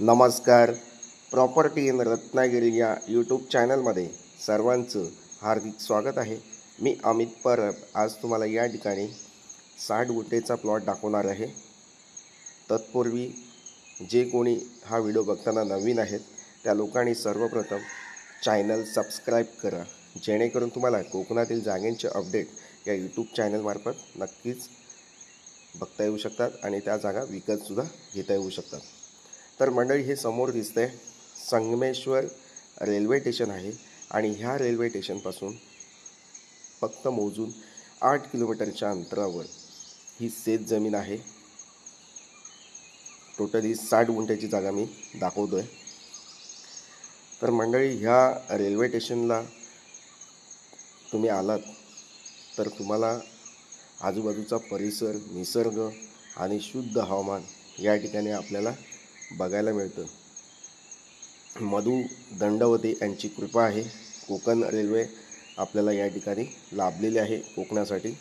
नमस्कार. Property in Ratnagiri या YouTube चॅनलमध्ये सर्वांचं हार्दिक स्वागत आहे. मी अमित परब आज तुम्हाला या ठिकाणी 60 गुंठेचा प्लॉट दाखवणार आहे. तत्पूर्वी जे कोणी हा व्हिडिओ बघताना नवीन आहेत त्या लोकांनी सर्वप्रथम चॅनल सबस्क्राईब करा, जेणेकरून तुम्हाला कोकणातील जागांचे अपडेट या यूट्यूब चॅनलमार्फत नक्कीच बघता येऊ शकतात आणि त्या जागा विकतसुद्धा घेता येऊ शकतात. तर मंडळी, हे समोर दिसतंय संगमेश्वर रेल्वे स्टेशन आहे आणि ह्या रेल्वे स्टेशनपासून फक्त मोजून 8 किलोमीटरच्या अंतरावर ही शेत जमीन आहे. टोटली 60 गुंठ्याची जागा मी दाखवतोय. तर मंडळी, ह्या रेल्वे स्टेशनला तुम्ही आलात तर तुम्हाला आजूबाजूचा परिसर, निसर्ग आणि शुद्ध हवामान या ठिकाणी आपल्याला बघायला मिळतं. मधु दंडवते यांची कृपा आहे. कोकण रेल्वे आपल्याला या ठिकाणी लाभलेली आहे कोकणासाठी.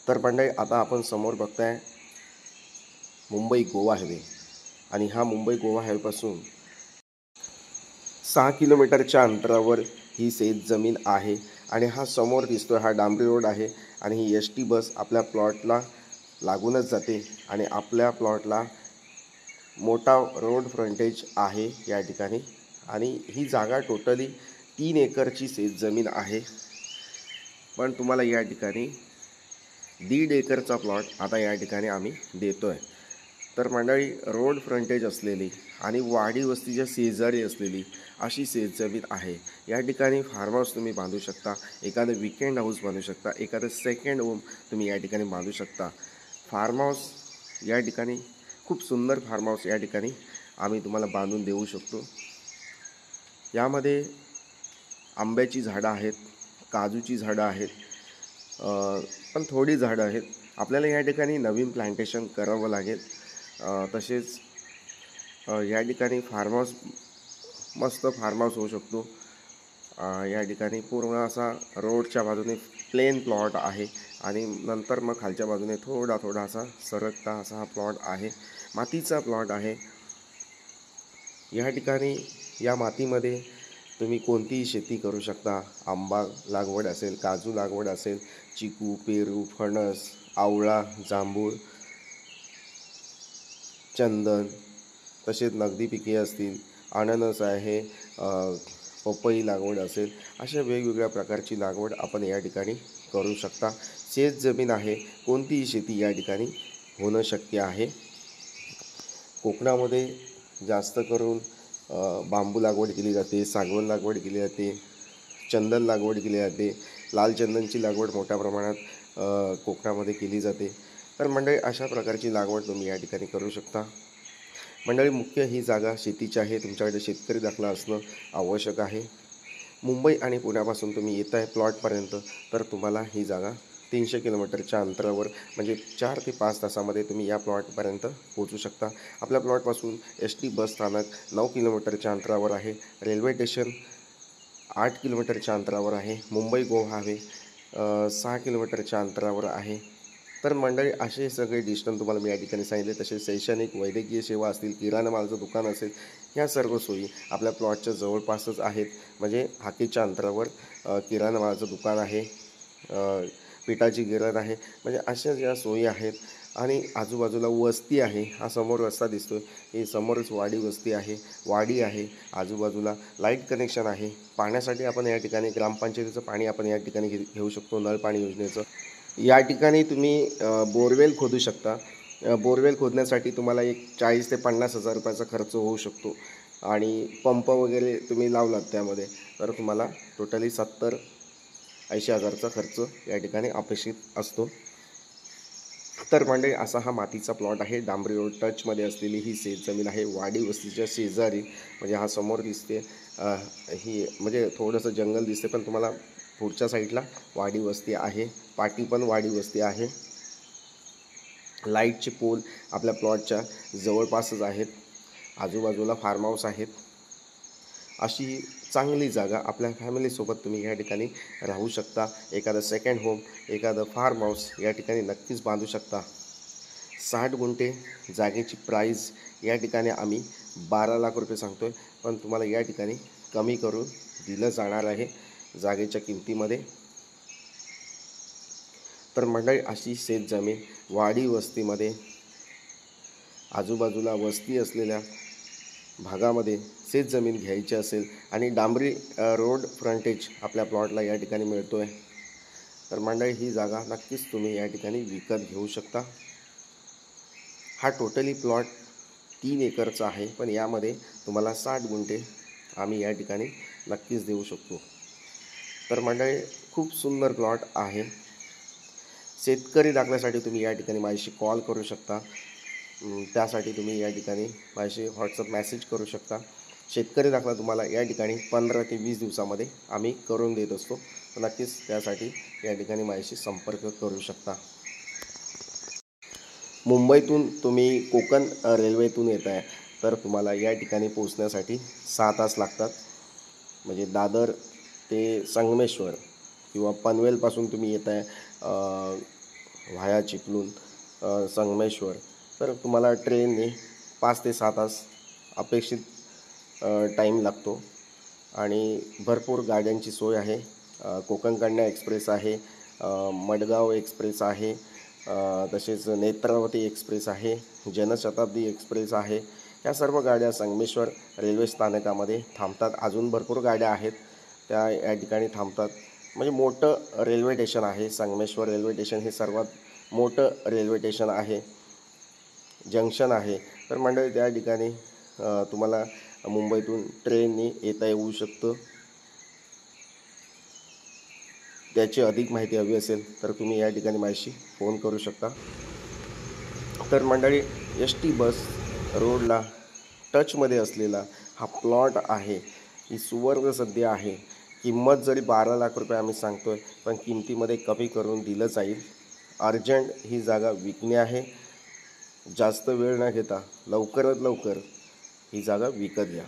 तर मंडळी, आता आपण समोर बघताय मुंबई गोवा हायवे आणि हा मुंबई गोवा हायवेपासून 6 किलोमीटरच्या अंतरावर ही शेत जमीन आहे आणि हा समोर दिसतोय हा डांबरी रोड आहे आणि ही एस.टी. बस आपल्या प्लॉटला लागूनच जाते आणि आपल्या प्लॉटला मोठा रोड फ्रंटेज आहे या ठिकाणी. आणि ही जागा टोटली 3 एकरची शेत जमीन आहे, पण तुम्हाला या ठिकाणी 1.5 एकरचा प्लॉट आता या ठिकाणी आम्ही देतोय. तर मंडळी, रोड फ्रंटेज असलेली आणि वाडी वस्तीच्या शेजारी असलेली अशी शेत जमीन आहे. या ठिकाणी फार्म हाऊस तुम्ही बांधू शकता, एखादं विकेंड हाऊस बांधू शकता, एखादं सेकंड होम तुम्ही या ठिकाणी बांधू शकता. फार्म हाऊस या ठिकाणी खूप सुंदर फार्म हाऊस या ठिकाणी आम्ही तुम्हाला बांधून देऊ शकतो. यामध्ये आंब्याची झाडं आहेत, काजूची झाडं आहेत, पण थोडी झाडं आहेत. आपल्याला या ठिकाणी नवीन प्लांटेशन करावं लागेल. तसेच या ठिकाणी फार्म हाऊस, मस्त फार्म हाऊस होऊ शकतो. या ठिकाणी पूर्ण असा रोडच्या बाजूने प्लेन प्लॉट आहे आणि नंतर मग खालच्या बाजूने थोडा असा सरकता असा हा प्लॉट आहे. मातीचा प्लॉट आहे. या ठिकाणी या मातीमध्ये तुम्ही कोणतीही शेती करू शकता. आंबा लागवड असेल, काजू लागवड असेल, चिकू, पेरू, फणस, आवळा, जांभूळ, चंदन, तसेच नगदी पिके असतील, अननस आहे, पपई लागवड असेल, अशा वेगवेगळ्या प्रकारची लागवड आपण या ठिकाणी करू शकता. शेत जमीन आहे, कोणतीही शेती या ठिकाणी होणं शक्य आहे. कोकणामध्ये जास्त करून बांबू लागवड केली जाते, सागवण लागवड केली जाते, चंदन लागवड केली जाते, लाल चंदनची लागवड मोठ्या प्रमाणात कोकणामध्ये केली जाते. तर मंडळी, अशा प्रकारची लागवड तुम्ही या ठिकाणी करू शकता. मंडळी, मुख्य ही जागा शेतीची आहे. तुमच्याकडे शेतकरी दाखला असणं आवश्यक आहे. मुंबई आणि पुण्यापासून तुम्ही येत आहे प्लॉटपर्यंत तर तुम्हाला ही जागा 300 किलोमीटरच्या अंतरावर म्हणजे 4 ते 5 तासामध्ये तुम्ही या प्लॉटपर्यंत पोहोचू शकता. आपल्या प्लॉटपासून एस.टी. बस स्थानक 9 किलोमीटरच्या अंतरावर आहे. रेल्वे स्टेशन 8 किलोमीटरच्या अंतरावर आहे. मुंबई गोवा हायवे 6 किलोमीटरच्या अंतरावर आहे. तर मंडळी, असे सगळे डिस्टन्स तुम्हाला मी या ठिकाणी सांगितले. तसेच शैक्षणिक, वैद्यकीय सेवा असतील, किराणा मालाचं दुकान असेल, ह्या सर्व सोयी आपल्या प्लॉटच्या जवळपासच आहेत. म्हणजे हाकेच्या अंतरावर किराणा मालाचं दुकान आहे, पिठाची गिरण आहे, म्हणजे अशा ज्या सोयी आहेत. आणि आजूबाजूला वस्ती आहे. हा समोर रस्ता दिसतो, ही समोरच वाडी वस्ती आहे, वाडी आहे. आजूबाजूला लाईट कनेक्शन आहे. पाण्यासाठी आपण या ठिकाणी ग्रामपंचायतीचं पाणी आपण या ठिकाणी घेऊ शकतो, नळ पाणी योजनेचं. या ठिकाणी तुम्ही बोरवेल खोदू शकता. बोरवेल खोदण्यासाठी तुम्हाला एक 40,000 ते 50,000 रुपयाचा खर्च होऊ शकतो आणि पंप वगैरे तुम्ही लावलात त्यामध्ये तर तुम्हाला टोटली 70-80 हजारचा खर्च या ठिकाणी अपेक्षित असतो. तर मंडळी, असा हा मातीचा प्लॉट आहे. डांबरी रोड टचमध्ये असलेली ही शेत जमीन आहे, वाडी वस्तीच्या शेजारी. म्हणजे हा समोर दिसते ही म्हणजे थोडंसं जंगल दिसते, पण तुम्हाला पुढच्या साईडला वाडी वस्ती आहे. पाटी पण वाडी वस्ती आहे. लाईटचे पोल आपल्या प्लॉटच्या जवळपासच आहेत. आजूबाजूला फार्म हाऊस आहेत. अशी चांगली जागा आपल्या फॅमिलीसोबत तुम्ही या ठिकाणी राहू शकता. एखादं सेकंड होम, एखादं फार्म हाऊस या ठिकाणी नक्कीच बांधू शकता. 60 गुंठे जागेची प्राईज या ठिकाणी आम्ही 12 लाख रुपये सांगतो आहे, पण तुम्हाला या ठिकाणी कमी करून दिलं जाणार आहे जागेच्या किमतीमध्ये. तर मंडळी, अशी शेतजमीन वाडी वस्तीमध्ये आजूबाजूला वस्ती असलेल्या भागामध्ये शेतजमीन घ्यायची असेल आणि डांबरी रोड फ्रंटेज आपल्या प्लॉटला या ठिकाणी मिळतो आहे, तर मंडळी ही जागा नक्कीच तुम्ही या ठिकाणी विकत घेऊ शकता. हा टोटली प्लॉट 3 एकरचा आहे, पण यामध्ये तुम्हाला 60 गुंठे आम्ही या ठिकाणी नक्कीच देऊ शकतो. तर मंडळी, खूप सुंदर प्लॉट आहे. शेतकरी दाखल्यासाठी तुम्ही या ठिकाणी माझ्याशी कॉल करू शकता. त्यासाठी तुम्ही या ठिकाणी माझ्याशी व्हॉट्सअप मेसेज करू शकता. शेतकरी दाखला तुम्हाला या ठिकाणी 15 ते 20 दिवसामध्ये आम्ही करून देत असतो. नक्कीच त्यासाठी या ठिकाणी माझ्याशी संपर्क करू शकता. मुंबईतून तुम्ही कोकण रेल्वेतून येत आहे, तर तुम्हाला या ठिकाणी पोहोचण्यासाठी 6 तास लागतात. म्हणजे दादर ते संगमेश्वर किंवा पनवेलपासून तुम्ही येत आहे व्हाया चिपळूण संगमेश्वर, तर तुम्हाला ट्रेनने 5 ते 6 तास अपेक्षित टाईम लागतो. आणि भरपूर गाड्यांची सोय आहे. कोकण कन्या एक्सप्रेस आहे, मडगाव एक्सप्रेस आहे, तसेच नेत्रावती एक्सप्रेस आहे, जनशताब्दी एक्सप्रेस आहे. या सर्व गाड्या संगमेश्वर रेल्वे स्थानकामध्ये थांबतात. अजून भरपूर गाड्या आहेत त्या या ठिकाणी थांबतात. म्हणजे मोठं रेल्वे स्टेशन आहे संगमेश्वर रेल्वे स्टेशन. हे सर्वात मोठं रेल्वे स्टेशन आहे, जंक्शन आहे. तर मंडळी, त्या ठिकाणी तुम्हाला मुंबईतून ट्रेनने येता येऊ शकतं. त्याची अधिक माहिती हवी असेल तर तुम्ही या ठिकाणी माझ्याशी फोन करू शकता. तर मंडळी, ST बस रोडला टचमध्ये असलेला हा प्लॉट आहे. ही सुवर्ण संधी आहे. किंमत जरी 12 लाख रुपये आम्ही सांगतो आहे, पण किमतीमध्ये कमी करून दिलं जाईल. अर्जंट ही जागा विकणे आहे. जास्त वेळ न घेता लवकरात लवकर ही जागा विकत घ्या.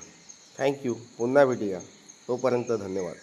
थँक्यू. पुन्हा भेटूया. तोपर्यंत धन्यवाद.